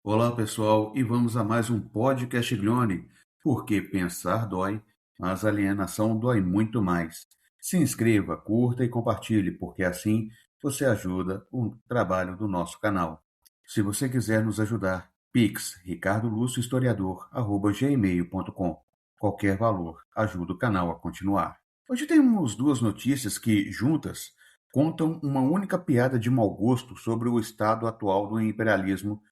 Olá, pessoal, e vamos a mais um podcast Glione, porque pensar dói, mas alienação dói muito mais. Se inscreva, curta e compartilhe, porque assim você ajuda o trabalho do nosso canal. Se você quiser nos ajudar, pix ricardoluciohistoriador@gmail.com. Qualquer valor ajuda o canal a continuar. Hoje temos duas notícias que, juntas, contam uma única piada de mau gosto sobre o estado atual do imperialismo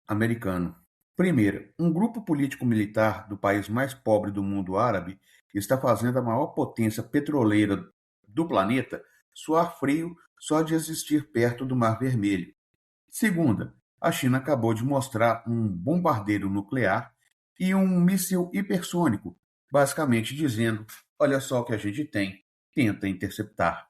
americano. Primeira, um grupo político-militar do país mais pobre do mundo árabe está fazendo a maior potência petroleira do planeta suar frio só de existir perto do Mar Vermelho. Segunda, a China acabou de mostrar um bombardeiro nuclear e um míssil hipersônico, basicamente dizendo: olha só o que a gente tem, tenta interceptar.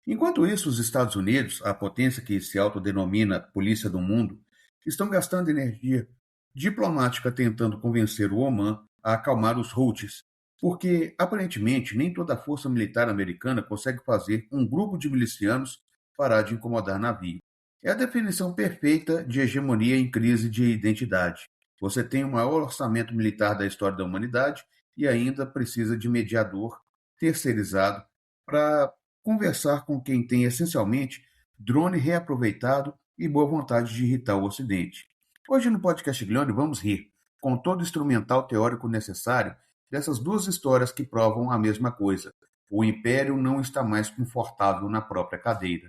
Enquanto isso, os Estados Unidos, a potência que se autodenomina polícia do mundo, estão gastando energia diplomática tentando convencer o Oman a acalmar os Houthis, porque aparentemente nem toda a força militar americana consegue fazer um grupo de milicianos parar de incomodar navio. É a definição perfeita de hegemonia em crise de identidade. Você tem o maior orçamento militar da história da humanidade e ainda precisa de mediador terceirizado para conversar com quem tem essencialmente drone reaproveitado e boa vontade de irritar o Ocidente. Hoje no podcast Glione vamos rir, com todo o instrumental teórico necessário, dessas duas histórias que provam a mesma coisa. O império não está mais confortável na própria cadeira.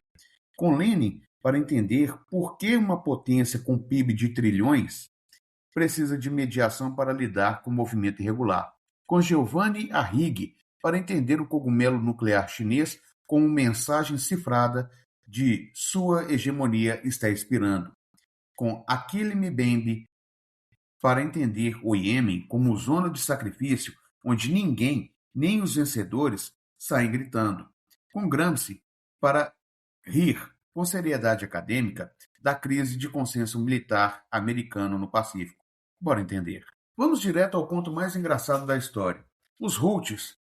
Com Lenin, para entender por que uma potência com PIB de trilhões precisa de mediação para lidar com o movimento irregular. Com Giovanni Arrighi, para entender o cogumelo nuclear chinês como mensagem cifrada de sua hegemonia está expirando. Com Achille Mbembe, para entender o Iêmen como zona de sacrifício onde ninguém, nem os vencedores, saem gritando. Com Gramsci, para rir com seriedade acadêmica da crise de consenso militar americano no Pacífico. Bora entender. Vamos direto ao ponto mais engraçado da história. Os Houthis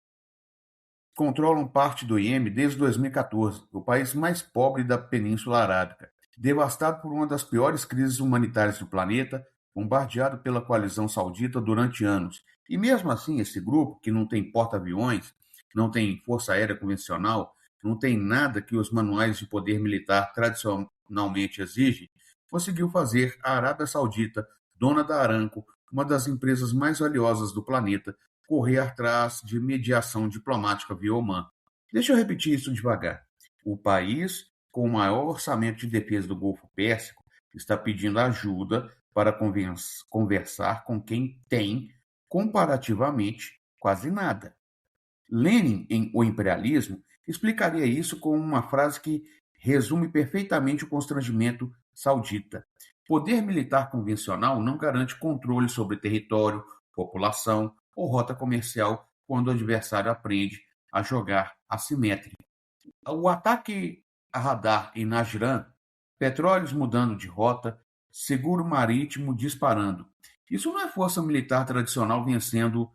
controlam parte do Iêmen desde 2014, o país mais pobre da Península Arábica, devastado por uma das piores crises humanitárias do planeta, bombardeado pela coalizão saudita durante anos. E mesmo assim, esse grupo, que não tem porta-aviões, não tem força aérea convencional, não tem nada que os manuais de poder militar tradicionalmente exigem, conseguiu fazer a Arábia Saudita, dona da Aramco, uma das empresas mais valiosas do planeta, correr atrás de mediação diplomática via Oman. Deixa eu repetir isso devagar. O país com o maior orçamento de defesa do Golfo Pérsico está pedindo ajuda para conversar com quem tem, comparativamente, quase nada. Lenin, em O Imperialismo, explicaria isso com uma frase que resume perfeitamente o constrangimento saudita. Poder militar convencional não garante controle sobre território, população ou rota comercial quando o adversário aprende a jogar assimétrico. O ataque a radar em Najran, petróleos mudando de rota, seguro marítimo disparando. Isso não é força militar tradicional vencendo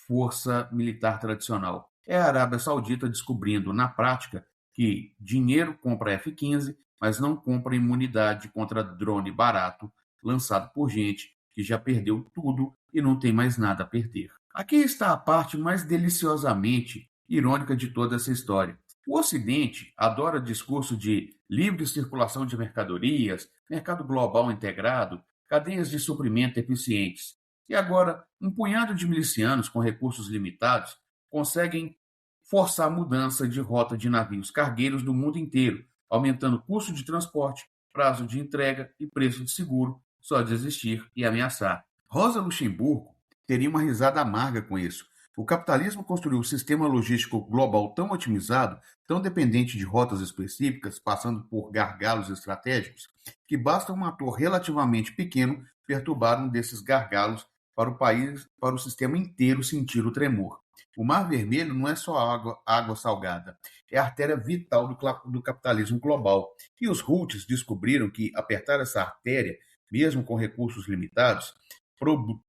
força militar tradicional. É a Arábia Saudita descobrindo, na prática, que dinheiro compra F-15, mas não compra imunidade contra drone barato lançado por gente que já perdeu tudo e não tem mais nada a perder. Aqui está a parte mais deliciosamente irônica de toda essa história. O Ocidente adora discurso de livre circulação de mercadorias, mercado global integrado, cadeias de suprimento eficientes. E agora, um punhado de milicianos com recursos limitados conseguem forçar a mudança de rota de navios cargueiros do mundo inteiro, aumentando custo de transporte, prazo de entrega e preço de seguro, só de existir e ameaçar. Rosa Luxemburgo teria uma risada amarga com isso. O capitalismo construiu um sistema logístico global tão otimizado, tão dependente de rotas específicas, passando por gargalos estratégicos, que basta um ator relativamente pequeno perturbar um desses gargalos para o país, para o sistema inteiro sentir o tremor. O Mar Vermelho não é só água salgada, é a artéria vital do capitalismo global. E os Houthis descobriram que apertar essa artéria, mesmo com recursos limitados,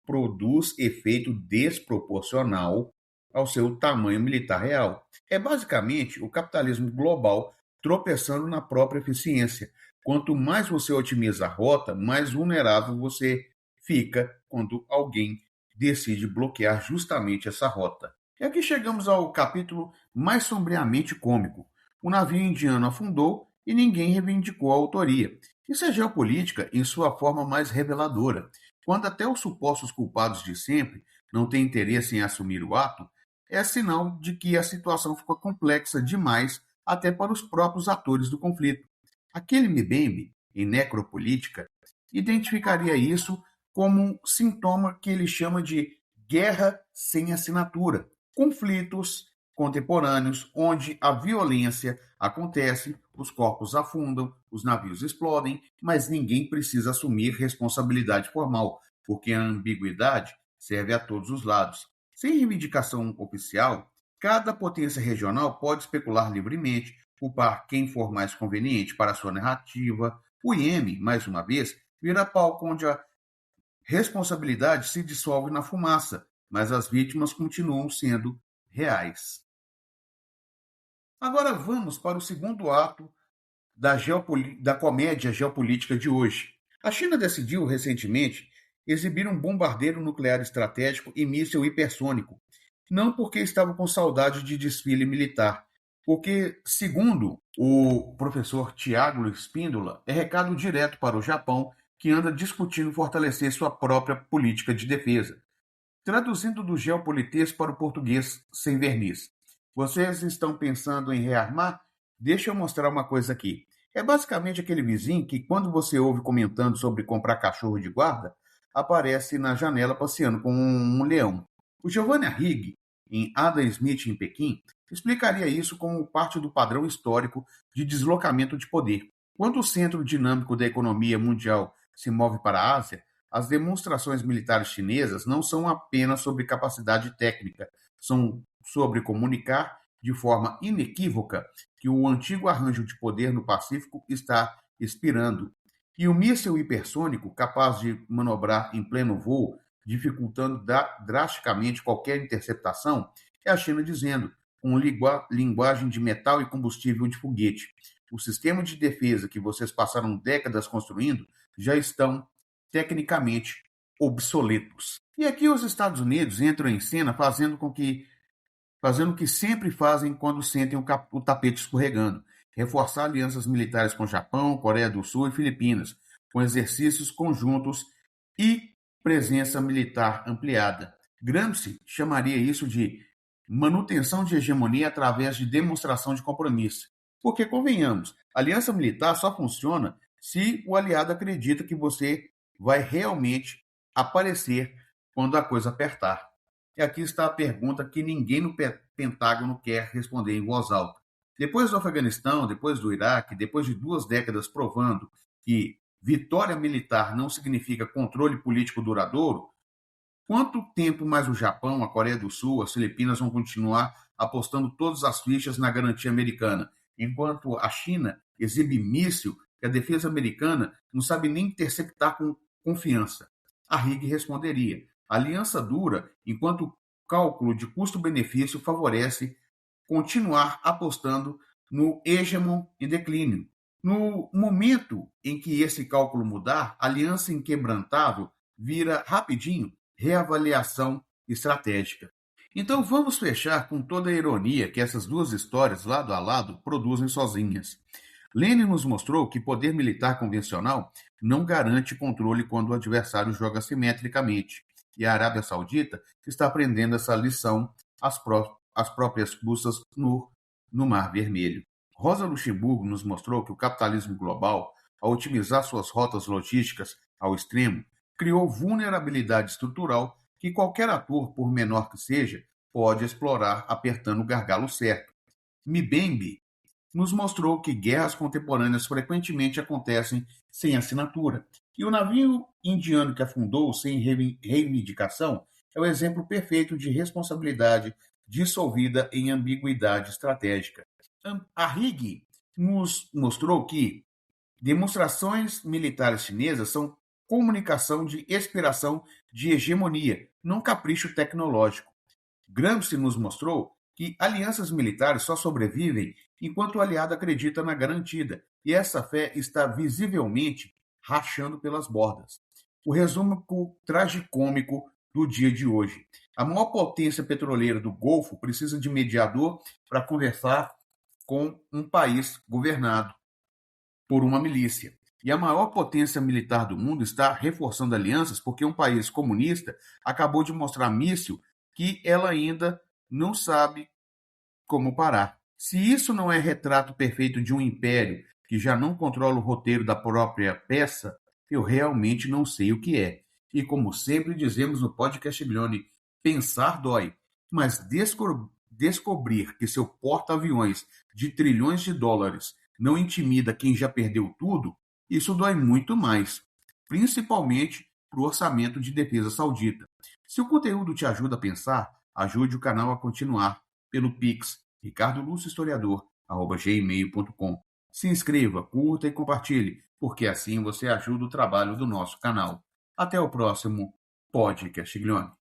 produz efeito desproporcional ao seu tamanho militar real. É basicamente o capitalismo global tropeçando na própria eficiência, Quanto mais você otimiza a rota, mais vulnerável você fica quando alguém decide bloquear justamente essa rota. E aqui chegamos ao capítulo mais sombriamente cômico. O navio indiano afundou e ninguém reivindicou a autoria. Isso é geopolítica em sua forma mais reveladora. Quando até os supostos culpados de sempre não têm interesse em assumir o ato, é sinal de que a situação ficou complexa demais até para os próprios atores do conflito. Aquele Mbembe, em Necropolítica, identificaria isso como um sintoma que ele chama de guerra sem assinatura. Conflitos contemporâneos onde a violência acontece, os corpos afundam, os navios explodem, mas ninguém precisa assumir responsabilidade formal, porque a ambiguidade serve a todos os lados. Sem reivindicação oficial, cada potência regional pode especular livremente, culpar quem for mais conveniente para a sua narrativa. O IEM, mais uma vez, vira palco onde a responsabilidade se dissolve na fumaça, mas as vítimas continuam sendo reais. Agora vamos para o segundo ato da comédia geopolítica de hoje. A China decidiu recentemente exibir um bombardeiro nuclear estratégico e míssil hipersônico, não porque estava com saudade de desfile militar, porque, segundo o professor Tiago Espíndola, é recado direto para o Japão, que anda discutindo fortalecer sua própria política de defesa. Traduzindo do geopolitês para o português sem verniz. Vocês estão pensando em rearmar? Deixa eu mostrar uma coisa aqui. É basicamente aquele vizinho que, quando você ouve comentando sobre comprar cachorro de guarda, aparece na janela passeando com um leão. O Giovanni Arrighi, em Adam Smith em Pequim, explicaria isso como parte do padrão histórico de deslocamento de poder. Quando o centro dinâmico da economia mundial se move para a Ásia, as demonstrações militares chinesas não são apenas sobre capacidade técnica, são sobre comunicar de forma inequívoca que o antigo arranjo de poder no Pacífico está expirando. E o míssil hipersônico, capaz de manobrar em pleno voo, dificultando drasticamente qualquer interceptação, é a China dizendo, com linguagem de metal e combustível de foguete. O sistema de defesa que vocês passaram décadas construindo já estão tecnicamente obsoletos. E aqui os Estados Unidos entram em cena fazendo o que sempre fazem quando sentem o tapete escorregando, reforçar alianças militares com Japão, Coreia do Sul e Filipinas, com exercícios conjuntos e presença militar ampliada. Gramsci chamaria isso de manutenção de hegemonia através de demonstração de compromisso. Porque, convenhamos, a aliança militar só funciona se o aliado acredita que você vai realmente aparecer quando a coisa apertar. E aqui está a pergunta que ninguém no Pentágono quer responder em voz alta. Depois do Afeganistão, depois do Iraque, depois de 2 décadas provando que vitória militar não significa controle político duradouro, quanto tempo mais o Japão, a Coreia do Sul, as Filipinas vão continuar apostando todas as fichas na garantia americana, enquanto a China exibe míssil que a defesa americana não sabe nem interceptar com confiança? A RIG responderia: a aliança dura enquanto o cálculo de custo-benefício favorece continuar apostando no hegemon em declínio. No momento em que esse cálculo mudar, a aliança inquebrantável vira rapidinho reavaliação estratégica. Então vamos fechar com toda a ironia que essas duas histórias, lado a lado, produzem sozinhas. Lenin nos mostrou que poder militar convencional não garante controle quando o adversário joga simetricamente. E a Arábia Saudita está aprendendo essa lição às próprias custas no Mar Vermelho. Rosa Luxemburgo nos mostrou que o capitalismo global, ao otimizar suas rotas logísticas ao extremo, criou vulnerabilidade estrutural que qualquer ator, por menor que seja, pode explorar apertando o gargalo certo. Mbembe nos mostrou que guerras contemporâneas frequentemente acontecem sem assinatura. E o navio indiano que afundou sem reivindicação é o exemplo perfeito de responsabilidade dissolvida em ambiguidade estratégica. A RIG nos mostrou que demonstrações militares chinesas são comunicação de expiração de hegemonia, não capricho tecnológico. Gramsci nos mostrou que alianças militares só sobrevivem enquanto o aliado acredita na garantida, e essa fé está visivelmente rachando pelas bordas. O resumo tragicômico do dia de hoje. A maior potência petroleira do Golfo precisa de mediador para conversar com um país governado por uma milícia. E a maior potência militar do mundo está reforçando alianças porque um país comunista acabou de mostrar míssil que ela ainda não sabe como parar. Se isso não é retrato perfeito de um império que já não controla o roteiro da própria peça, eu realmente não sei o que é. E como sempre dizemos no podcast Milhone, pensar dói, mas descobrir que seu porta-aviões de trilhões de dólares não intimida quem já perdeu tudo, isso dói muito mais, principalmente para o orçamento de defesa saudita. Se o conteúdo te ajuda a pensar, ajude o canal a continuar pelo Pix ricardolucihistoriador@gmail.com. Se inscreva, curta e compartilhe, porque assim você ajuda o trabalho do nosso canal. Até o próximo podcast Glione.